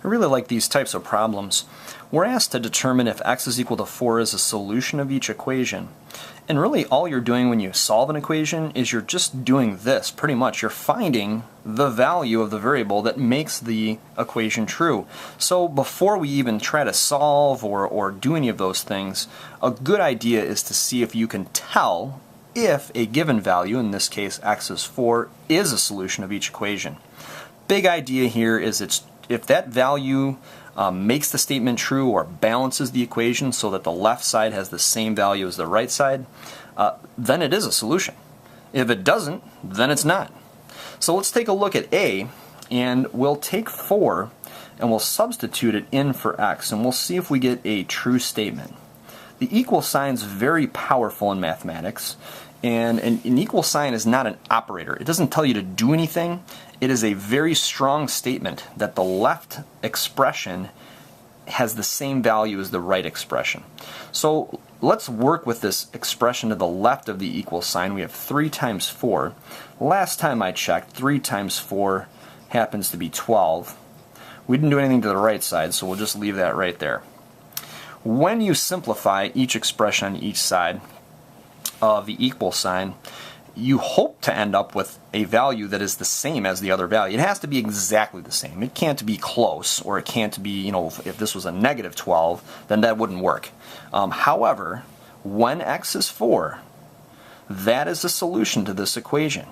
I really like these types of problems. We're asked to determine if x is equal to 4 is a solution of each equation. And really all you're doing when you solve an equation is you're just doing this, pretty much. You're finding the value of the variable that makes the equation true. So before we even try to solve or do any of those things, a good idea is to see if you can tell if a given value, in this case x is 4, is a solution of each equation. Big idea here is if that value makes the statement true or balances the equation so that the left side has the same value as the right side, then it is a solution. If it doesn't, then it's not. So let's take a look at A, and we'll take 4 and we'll substitute it in for x, and we'll see if we get a true statement. The equal sign is very powerful in mathematics, and an equal sign is not an operator. It doesn't tell you to do anything. It is a very strong statement that the left expression has the same value as the right expression. So let's work with this expression to the left of the equal sign. We have 3 times 4. Last time I checked, 3 times 4 happens to be 12. We didn't do anything to the right side, so we'll just leave that right there. When you simplify each expression on each side of the equal sign, you hope to end up with a value that is the same as the other value. It has to be exactly the same. It can't be close, or it can't be, if this was a negative 12, then that wouldn't work. However, when x is 4, that is the solution to this equation.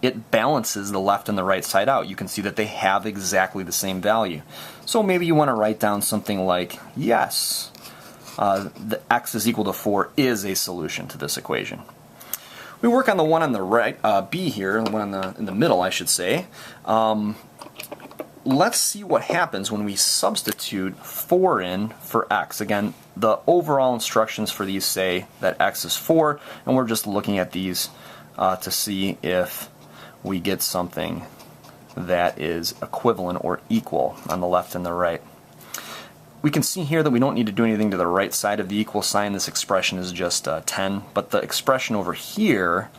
It balances the left and the right side out. You can see that they have exactly the same value. So maybe you want to write down something like, yes, the x is equal to 4 is a solution to this equation. We work on the one on the right, B here, the one in the middle, I should say. Let's see what happens when we substitute 4 in for x. Again, the overall instructions for these say that x is 4, and we're just looking at these to see if we get something that is equivalent or equal on the left and the right. We can see here that we don't need to do anything to the right side of the equal sign. This expression is just 10. But the expression over here,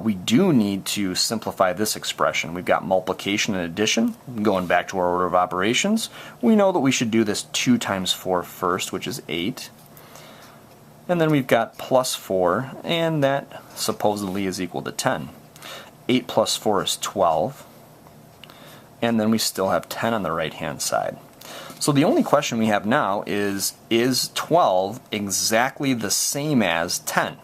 we do need to simplify this expression. We've got multiplication and addition. Going back to our order of operations, we know that we should do this 2 times 4 first, which is 8. And then we've got plus 4, and that supposedly is equal to 10. 8 plus 4 is 12. And then we still have 10 on the right-hand side. So the only question we have now is 12 exactly the same as 10?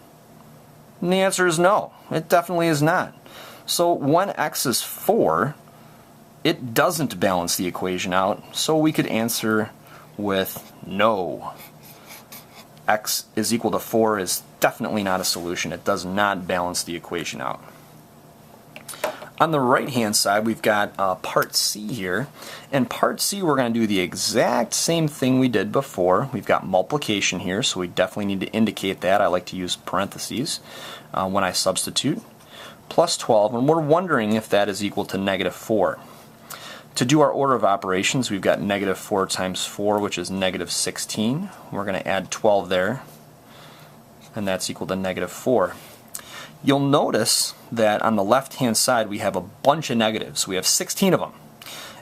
And the answer is no, it definitely is not. So when x is 4, it doesn't balance the equation out, so we could answer with no. X is equal to 4 is definitely not a solution. It does not balance the equation out. On the right-hand side, we've got part C here. And part C, we're going to do the exact same thing we did before. We've got multiplication here, so we definitely need to indicate that. I like to use parentheses when I substitute. Plus 12, and we're wondering if that is equal to negative 4. To do our order of operations, we've got negative 4 times 4, which is negative 16. We're going to add 12 there, and that's equal to negative 4. You'll notice that on the left-hand side we have a bunch of negatives. We have 16 of them,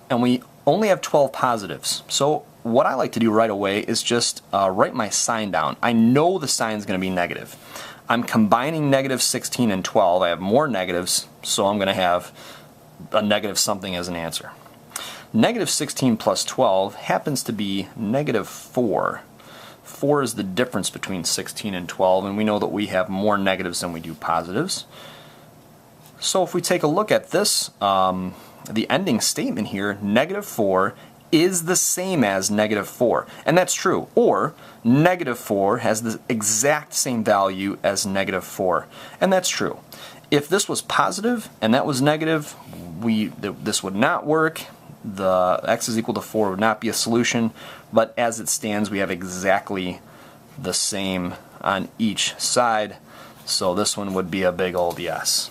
and we only have 12 positives. So what I like to do right away is just write my sign down. I know the sign is going to be negative. I'm combining negative 16 and 12. I have more negatives, so I'm going to have a negative something as an answer. Negative 16 plus 12 happens to be negative 4. 4 is the difference between 16 and 12, and we know that we have more negatives than we do positives. So if we take a look at this, the ending statement here, negative 4 is the same as negative 4. And that's true. Or negative 4 has the exact same value as negative 4. And that's true. If this was positive and that was negative, this would not work. The x is equal to 4 would not be a solution, but as it stands we have exactly the same on each side, so this one would be a big old yes.